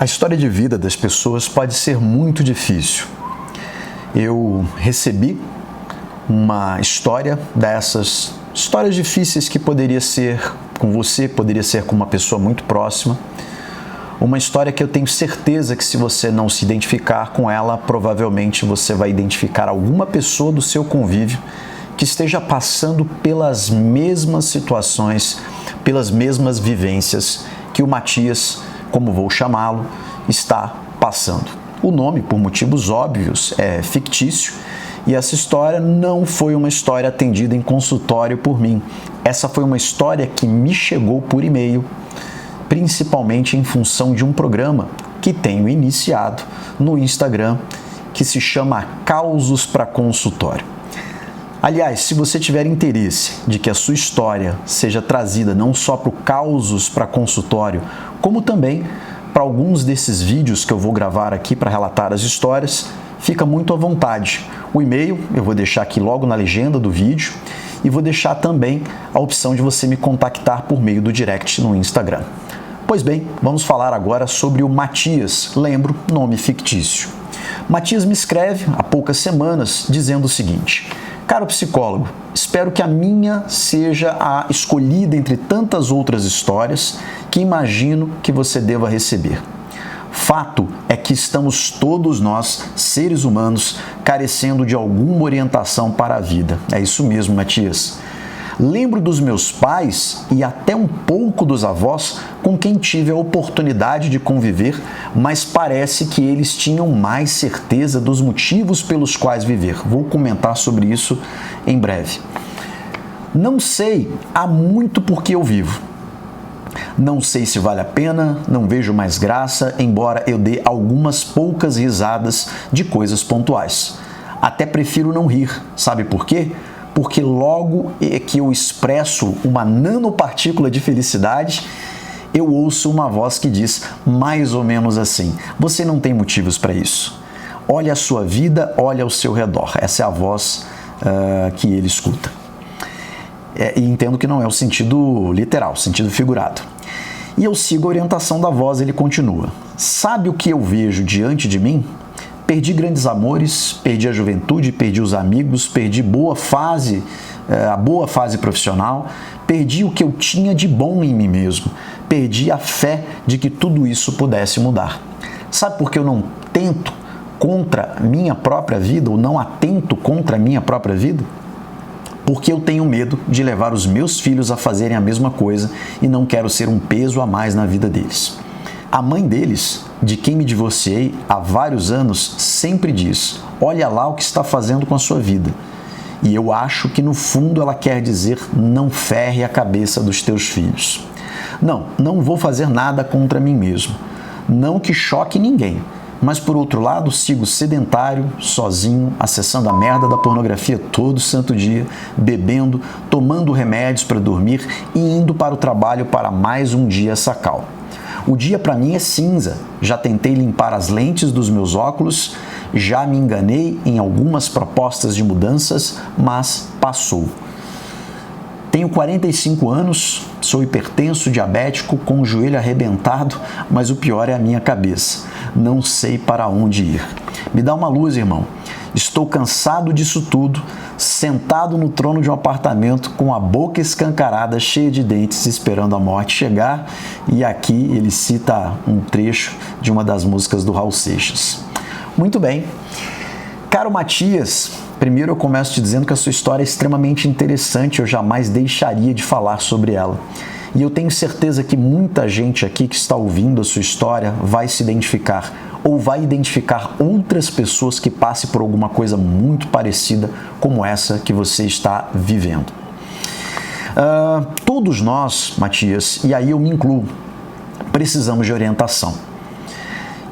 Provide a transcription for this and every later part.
A história de vida das pessoas pode ser muito difícil. Eu recebi uma história dessas histórias difíceis que poderia ser com você, poderia ser com uma pessoa muito próxima. Uma história que eu tenho certeza que se você não se identificar com ela, provavelmente você vai identificar alguma pessoa do seu convívio que esteja passando pelas mesmas situações, pelas mesmas vivências que o Matias, como vou chamá-lo, está passando. O nome, por motivos óbvios, é fictício e essa história não foi uma história atendida em consultório por mim. Essa foi uma história que me chegou por e-mail, principalmente em função de um programa que tenho iniciado no Instagram, que se chama Causos para Consultório. Aliás, se você tiver interesse de que a sua história seja trazida não só para o Causos para Consultório, como também para alguns desses vídeos que eu vou gravar aqui para relatar as histórias, fica muito à vontade. O e-mail eu vou deixar aqui logo na legenda do vídeo e vou deixar também a opção de você me contactar por meio do direct no Instagram. Pois bem, vamos falar agora sobre o Matias, lembro, nome fictício. Matias me escreve há poucas semanas dizendo o seguinte: caro psicólogo, espero que a minha seja a escolhida entre tantas outras histórias que imagino que você deva receber. Fato é que estamos todos nós, seres humanos, carecendo de alguma orientação para a vida. É isso mesmo, Matias. Lembro dos meus pais e até um pouco dos avós com quem tive a oportunidade de conviver, mas parece que eles tinham mais certeza dos motivos pelos quais viver. Vou comentar sobre isso em breve. Não sei há muito por que eu vivo. Não sei se vale a pena, não vejo mais graça, embora eu dê algumas poucas risadas de coisas pontuais. Até prefiro não rir. Sabe por quê? Porque logo que eu expresso uma nanopartícula de felicidade, eu ouço uma voz que diz mais ou menos assim: você não tem motivos para isso. Olha a sua vida, olha ao seu redor. Essa é a voz que ele escuta. E entendo que não é o sentido literal, o sentido figurado. E eu sigo a orientação da voz, ele continua: sabe o que eu vejo diante de mim? Perdi grandes amores, perdi a juventude, perdi os amigos, perdi a boa fase profissional, perdi o que eu tinha de bom em mim mesmo, perdi a fé de que tudo isso pudesse mudar. Sabe por que eu não tento contra a minha própria vida, ou não atento contra a minha própria vida? Porque eu tenho medo de levar os meus filhos a fazerem a mesma coisa e não quero ser um peso a mais na vida deles. A mãe deles, de quem me divorciei há vários anos, sempre diz: olha lá o que está fazendo com a sua vida. E eu acho que no fundo ela quer dizer: não ferre a cabeça dos teus filhos. Não vou fazer nada contra mim mesmo. Não que choque ninguém. Mas por outro lado, sigo sedentário, sozinho, acessando a merda da pornografia todo santo dia, bebendo, tomando remédios para dormir e indo para o trabalho para mais um dia sacal. O dia para mim é cinza. Já tentei limpar as lentes dos meus óculos, já me enganei em algumas propostas de mudanças, mas passou. Tenho 45 anos, sou hipertenso, diabético, com o joelho arrebentado, mas o pior é a minha cabeça. Não sei para onde ir. Me dá uma luz, irmão. Estou cansado disso tudo, sentado no trono de um apartamento com a boca escancarada, cheia de dentes, esperando a morte chegar. E aqui ele cita um trecho de uma das músicas do Raul Seixas. Muito bem. Caro Matias, primeiro eu começo te dizendo que a sua história é extremamente interessante, eu jamais deixaria de falar sobre ela. E eu tenho certeza que muita gente aqui que está ouvindo a sua história vai se identificar, ou vai identificar outras pessoas que passem por alguma coisa muito parecida como essa que você está vivendo. Todos nós, Matias, e aí eu me incluo, precisamos de orientação.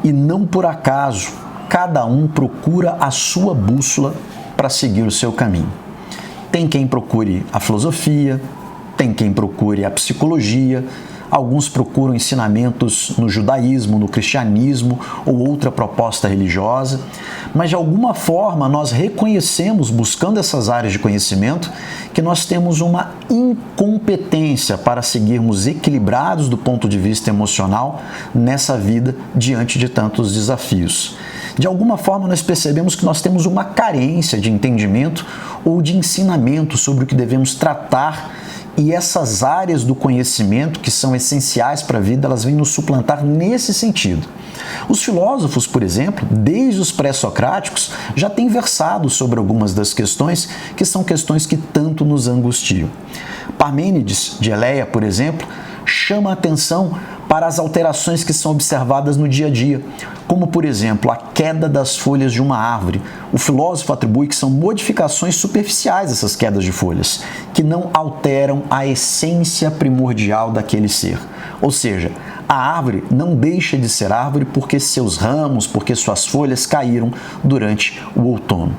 E não por acaso, cada um procura a sua bússola para seguir o seu caminho. Tem quem procure a filosofia, tem quem procure a psicologia, alguns procuram ensinamentos no judaísmo, no cristianismo ou outra proposta religiosa, mas de alguma forma nós reconhecemos, buscando essas áreas de conhecimento, que nós temos uma incompetência para seguirmos equilibrados do ponto de vista emocional nessa vida diante de tantos desafios. De alguma forma, nós percebemos que nós temos uma carência de entendimento ou de ensinamento sobre o que devemos tratar, e essas áreas do conhecimento que são essenciais para a vida, elas vêm nos suplantar nesse sentido. Os filósofos, por exemplo, desde os pré-socráticos, já têm versado sobre algumas das questões que são questões que tanto nos angustiam. Parmênides de Eleia, por exemplo, chama a atenção para as alterações que são observadas no dia a dia, como, por exemplo, a queda das folhas de uma árvore. O filósofo atribui que são modificações superficiais essas quedas de folhas, que não alteram a essência primordial daquele ser. Ou seja, a árvore não deixa de ser árvore porque seus ramos, porque suas folhas caíram durante o outono.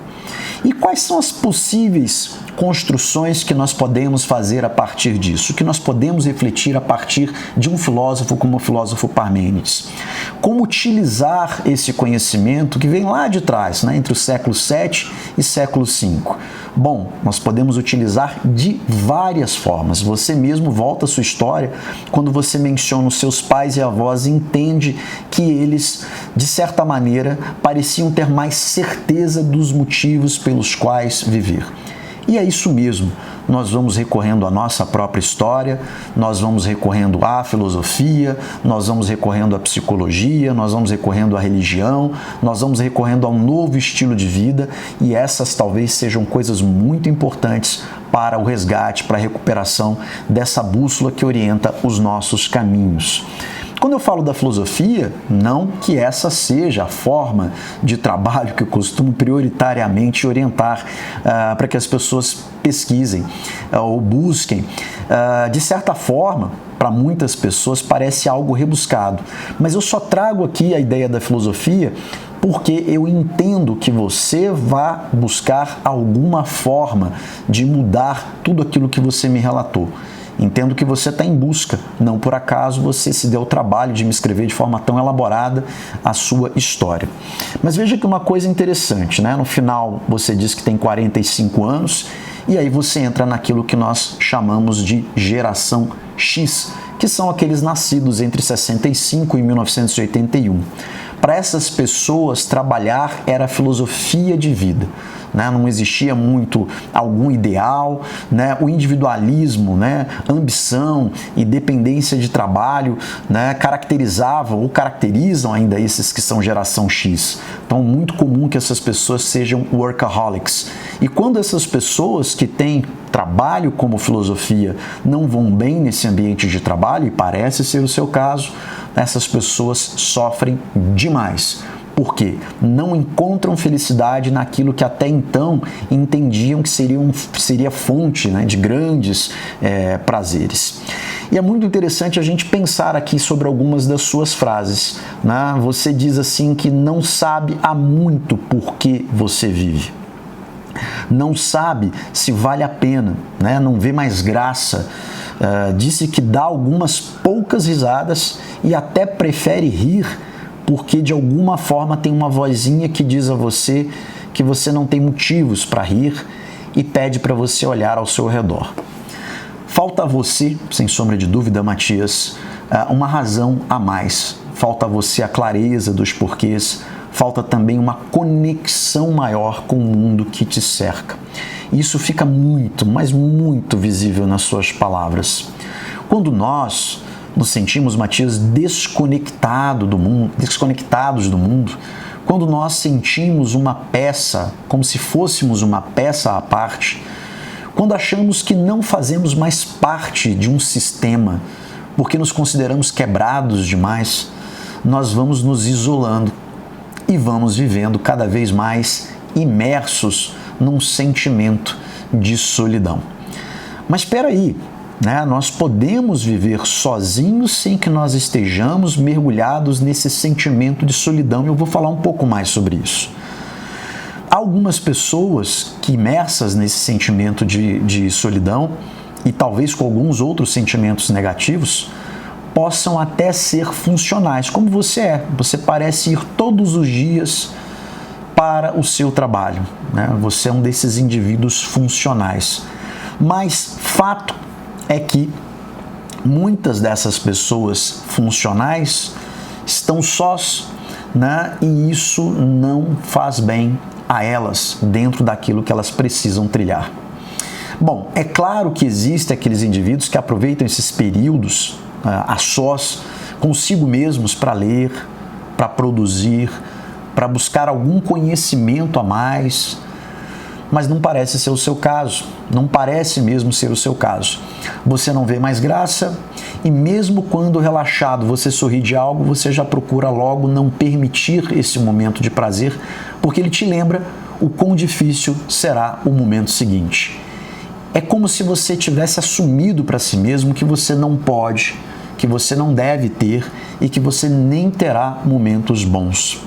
E quais são as possíveis construções que nós podemos fazer a partir disso? Que nós podemos refletir a partir de um filósofo como o filósofo Parmênides? Como utilizar esse conhecimento que vem lá de trás, entre o século VII e século V? Bom, nós podemos utilizar de várias formas. Você mesmo volta à sua história quando você menciona os seus pais e avós e entende que eles, de certa maneira, pareciam ter mais certeza dos motivos pelos quais viver. E é isso mesmo, nós vamos recorrendo à nossa própria história, nós vamos recorrendo à filosofia, nós vamos recorrendo à psicologia, nós vamos recorrendo à religião, nós vamos recorrendo a um novo estilo de vida, e essas talvez sejam coisas muito importantes para o resgate, para a recuperação dessa bússola que orienta os nossos caminhos. Quando eu falo da filosofia, não que essa seja a forma de trabalho que eu costumo prioritariamente orientar para que as pessoas pesquisem ou busquem. De certa forma, para muitas pessoas parece algo rebuscado, mas eu só trago aqui a ideia da filosofia porque eu entendo que você vai buscar alguma forma de mudar tudo aquilo que você me relatou. Entendo que você está em busca, não por acaso você se deu o trabalho de me escrever de forma tão elaborada a sua história. Mas veja que uma coisa interessante, No final você diz que tem 45 anos e aí você entra naquilo que nós chamamos de geração X, que são aqueles nascidos entre 65 e 1981. Para essas pessoas, trabalhar era filosofia de vida. Não existia muito algum ideal, o individualismo, ambição e dependência de trabalho, caracterizavam ou caracterizam ainda esses que são geração X. Então, muito comum que essas pessoas sejam workaholics. E quando essas pessoas que têm trabalho como filosofia não vão bem nesse ambiente de trabalho, e parece ser o seu caso, essas pessoas sofrem demais. Porque não encontram felicidade naquilo que até então entendiam que seria fonte de grandes prazeres. E é muito interessante a gente pensar aqui sobre algumas das suas frases. Você diz assim que não sabe há muito por que você vive. Não sabe se vale a pena, não vê mais graça. Disse que dá algumas poucas risadas e até prefere rir porque de alguma forma tem uma vozinha que diz a você que você não tem motivos para rir e pede para você olhar ao seu redor. Falta a você, sem sombra de dúvida, Matias, uma razão a mais. Falta a você a clareza dos porquês, falta também uma conexão maior com o mundo que te cerca. Isso fica muito, mas muito visível nas suas palavras. Quando nós nos sentimos, Matias, desconectados do mundo, quando nós sentimos uma peça, como se fôssemos uma peça à parte, quando achamos que não fazemos mais parte de um sistema, porque nos consideramos quebrados demais, nós vamos nos isolando e vamos vivendo cada vez mais imersos num sentimento de solidão. Mas espera aí, nós podemos viver sozinhos sem que nós estejamos mergulhados nesse sentimento de solidão. Eu vou falar um pouco mais sobre isso. Há algumas pessoas que, imersas nesse sentimento de solidão e talvez com alguns outros sentimentos negativos, possam até ser funcionais, como você é. Você parece ir todos os dias para o seu trabalho, né? Você é um desses indivíduos funcionais. Mas fato é que muitas dessas pessoas funcionais estão sós, né? E isso não faz bem a elas dentro daquilo que elas precisam trilhar. Bom, é claro que existem aqueles indivíduos que aproveitam esses períodos a sós consigo mesmos para ler, para produzir, para buscar algum conhecimento a mais, mas não parece ser o seu caso, não parece mesmo ser o seu caso. Você não vê mais graça e mesmo quando relaxado você sorri de algo, você já procura logo não permitir esse momento de prazer, porque ele te lembra o quão difícil será o momento seguinte. É como se você tivesse assumido para si mesmo que você não pode, que você não deve ter e que você nem terá momentos bons.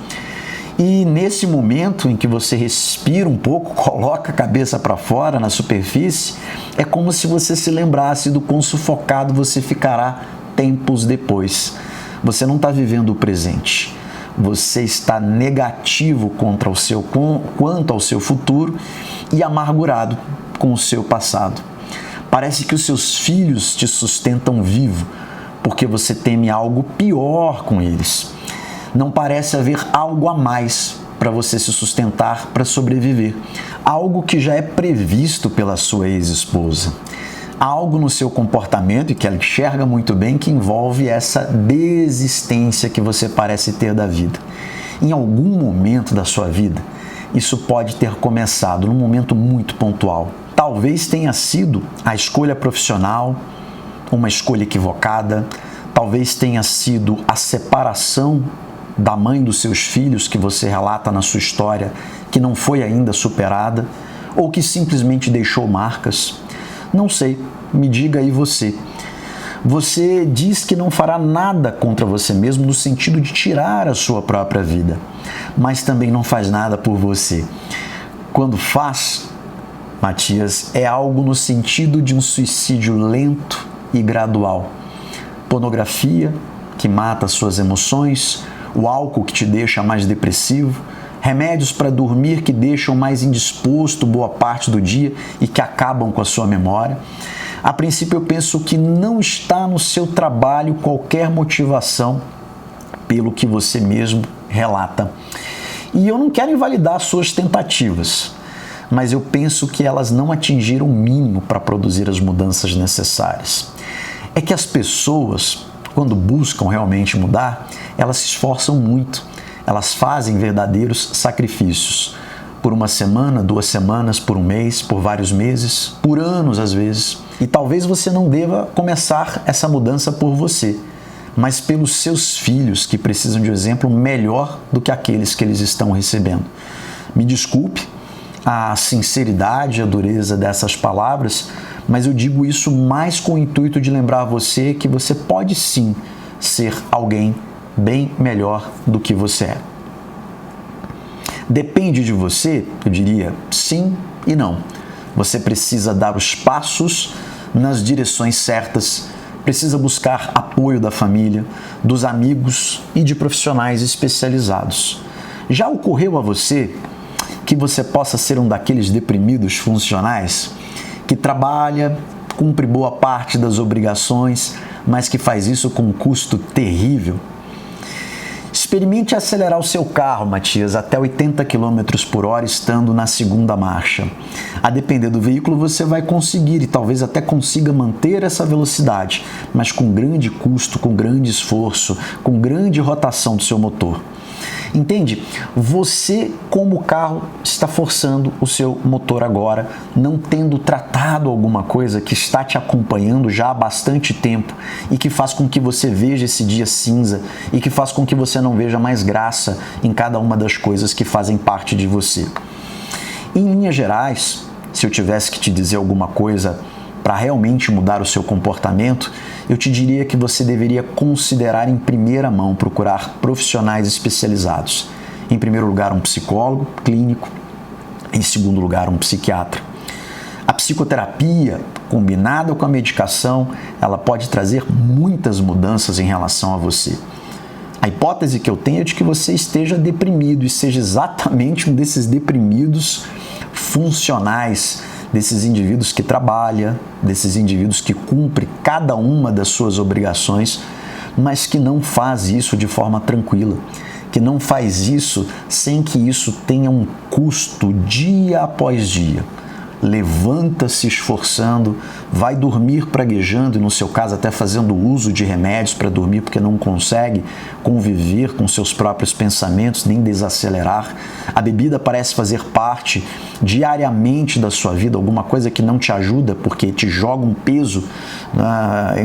E nesse momento em que você respira um pouco, coloca a cabeça para fora na superfície, é como se você se lembrasse do quão sufocado você ficará tempos depois. Você não está vivendo o presente. Você está negativo quanto ao seu futuro e amargurado com o seu passado. Parece que os seus filhos te sustentam vivo, porque você teme algo pior com eles. Não parece haver algo a mais para você se sustentar, para sobreviver. Algo que já é previsto pela sua ex-esposa. Algo no seu comportamento, e que ela enxerga muito bem, que envolve essa desistência que você parece ter da vida. Em algum momento da sua vida, isso pode ter começado num momento muito pontual. Talvez tenha sido a escolha profissional, uma escolha equivocada, talvez tenha sido a separação da mãe dos seus filhos que você relata na sua história, que não foi ainda superada, ou que simplesmente deixou marcas. Não sei, me diga aí você. Você diz que não fará nada contra você mesmo no sentido de tirar a sua própria vida, mas também não faz nada por você. Quando faz, Matias, é algo no sentido de um suicídio lento e gradual. Pornografia, que mata suas emoções, o álcool que te deixa mais depressivo, remédios para dormir que deixam mais indisposto boa parte do dia e que acabam com a sua memória. A princípio eu penso que não está no seu trabalho qualquer motivação pelo que você mesmo relata. E eu não quero invalidar suas tentativas, mas eu penso que elas não atingiram o mínimo para produzir as mudanças necessárias. É que as pessoas, quando buscam realmente mudar, elas se esforçam muito, elas fazem verdadeiros sacrifícios. Por uma semana, 2 semanas, por um mês, por vários meses, por anos às vezes. E talvez você não deva começar essa mudança por você, mas pelos seus filhos que precisam de um exemplo melhor do que aqueles que eles estão recebendo. Me desculpe a sinceridade, a dureza dessas palavras, mas eu digo isso mais com o intuito de lembrar você que você pode sim ser alguém bem melhor do que você é. Depende de você, eu diria sim e não. Você precisa dar os passos nas direções certas, precisa buscar apoio da família, dos amigos e de profissionais especializados. Já ocorreu a você que você possa ser um daqueles deprimidos funcionais que trabalha, cumpre boa parte das obrigações, mas que faz isso com um custo terrível? Experimente acelerar o seu carro, Matias, até 80 km por hora estando na segunda marcha. A depender do veículo, você vai conseguir e talvez até consiga manter essa velocidade, mas com grande custo, com grande esforço, com grande rotação do seu motor. Entende? Você, como carro, está forçando o seu motor agora, não tendo tratado alguma coisa que está te acompanhando já há bastante tempo e que faz com que você veja esse dia cinza e que faz com que você não veja mais graça em cada uma das coisas que fazem parte de você. Em linhas gerais, se eu tivesse que te dizer alguma coisa para realmente mudar o seu comportamento, eu te diria que você deveria considerar em primeira mão procurar profissionais especializados. Em primeiro lugar, um psicólogo clínico, em segundo lugar, um psiquiatra. A psicoterapia combinada com a medicação, ela pode trazer muitas mudanças em relação a você. A hipótese que eu tenho é de que você esteja deprimido e seja exatamente um desses deprimidos funcionais, desses indivíduos que trabalha, desses indivíduos que cumpre cada uma das suas obrigações, mas que não faz isso de forma tranquila, que não faz isso sem que isso tenha um custo dia após dia. Levanta se esforçando, vai dormir praguejando e, no seu caso, até fazendo uso de remédios para dormir porque não consegue conviver com seus próprios pensamentos nem desacelerar. A bebida parece fazer parte diariamente da sua vida, alguma coisa que não te ajuda porque te joga um peso,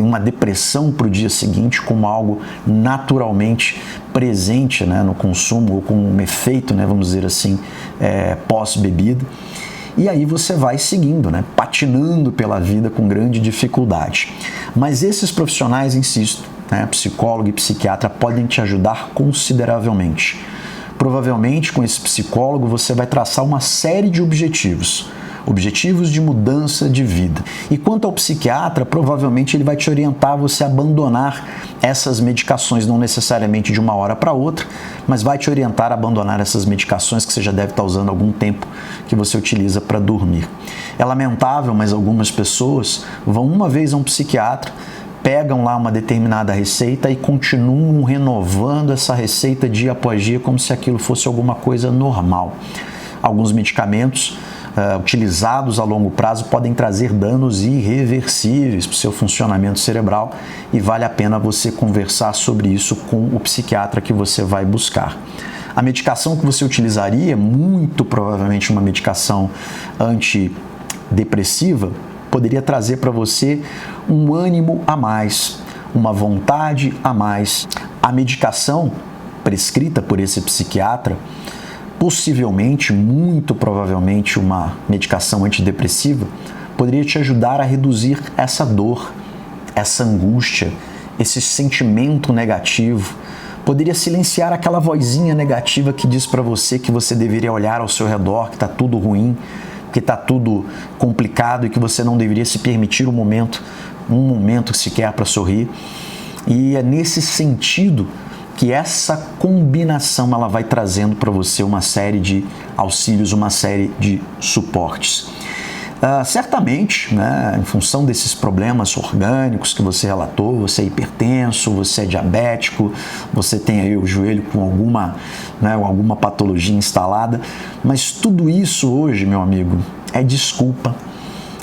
uma depressão para o dia seguinte, como algo naturalmente presente, no consumo ou com um efeito, vamos dizer assim, pós-bebida. E aí você vai seguindo, patinando pela vida com grande dificuldade. Mas esses profissionais, insisto, psicólogo e psiquiatra, podem te ajudar consideravelmente. Provavelmente, com esse psicólogo, você vai traçar uma série de objetivos de mudança de vida. E quanto ao psiquiatra, provavelmente ele vai te orientar a você abandonar essas medicações, não necessariamente de uma hora para outra, mas vai te orientar a abandonar essas medicações que você já deve estar usando há algum tempo, que você utiliza para dormir. É lamentável, mas algumas pessoas vão uma vez a um psiquiatra, pegam lá uma determinada receita e continuam renovando essa receita dia após dia como se aquilo fosse alguma coisa normal. Alguns medicamentos utilizados a longo prazo podem trazer danos irreversíveis para o seu funcionamento cerebral e vale a pena você conversar sobre isso com o psiquiatra que você vai buscar. A medicação que você utilizaria, muito provavelmente uma medicação antidepressiva, poderia trazer para você um ânimo a mais, uma vontade a mais. A medicação prescrita por esse psiquiatra, possivelmente, muito provavelmente, uma medicação antidepressiva, poderia te ajudar a reduzir essa dor, essa angústia, esse sentimento negativo. Poderia silenciar aquela vozinha negativa que diz para você que você deveria olhar ao seu redor, que está tudo ruim, que está tudo complicado e que você não deveria se permitir um momento sequer para sorrir. E é nesse sentido que essa combinação ela vai trazendo para você uma série de auxílios, uma série de suportes. Certamente, em função desses problemas orgânicos que você relatou, você é hipertenso, você é diabético, você tem aí o joelho com alguma patologia instalada, mas tudo isso hoje, meu amigo, é desculpa.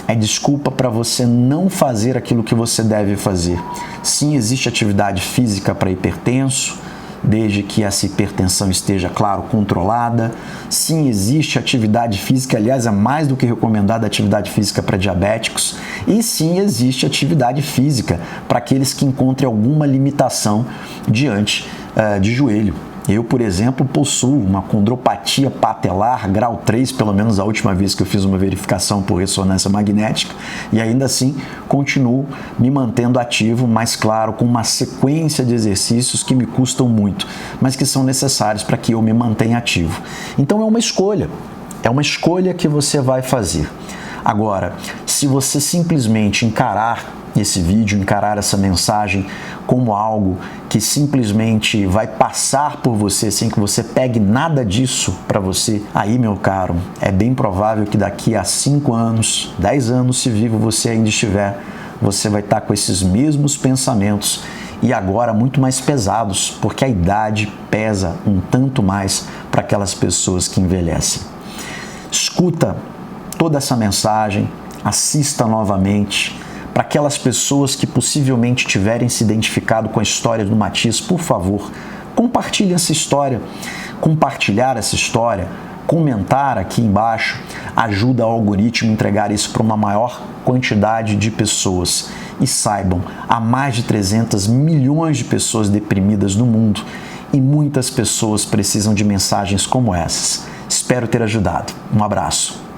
É desculpa para você não fazer aquilo que você deve fazer. Sim, existe atividade física para hipertenso, desde que essa hipertensão esteja, claro, controlada. Sim, existe atividade física, aliás, é mais do que recomendada a atividade física para diabéticos. E sim, existe atividade física para aqueles que encontrem alguma limitação diante de joelho. Eu, por exemplo, possuo uma condropatia patelar, grau 3, pelo menos a última vez que eu fiz uma verificação por ressonância magnética, e ainda assim continuo me mantendo ativo, mas claro, com uma sequência de exercícios que me custam muito, mas que são necessários para que eu me mantenha ativo. Então é uma escolha que você vai fazer. Agora, se você simplesmente encarar esse vídeo, encarar essa mensagem como algo que simplesmente vai passar por você sem que você pegue nada disso para você, aí, meu caro, é bem provável que daqui a 5 anos, 10 anos, se vivo você ainda estiver, você vai estar com esses mesmos pensamentos e agora muito mais pesados, porque a idade pesa um tanto mais para aquelas pessoas que envelhecem. Escuta toda essa mensagem, assista novamente. Para aquelas pessoas que possivelmente tiverem se identificado com a história do Matias, por favor, compartilhe essa história. Compartilhar essa história, comentar aqui embaixo, ajuda o algoritmo a entregar isso para uma maior quantidade de pessoas. E saibam, há mais de 300 milhões de pessoas deprimidas no mundo e muitas pessoas precisam de mensagens como essas. Espero ter ajudado. Um abraço.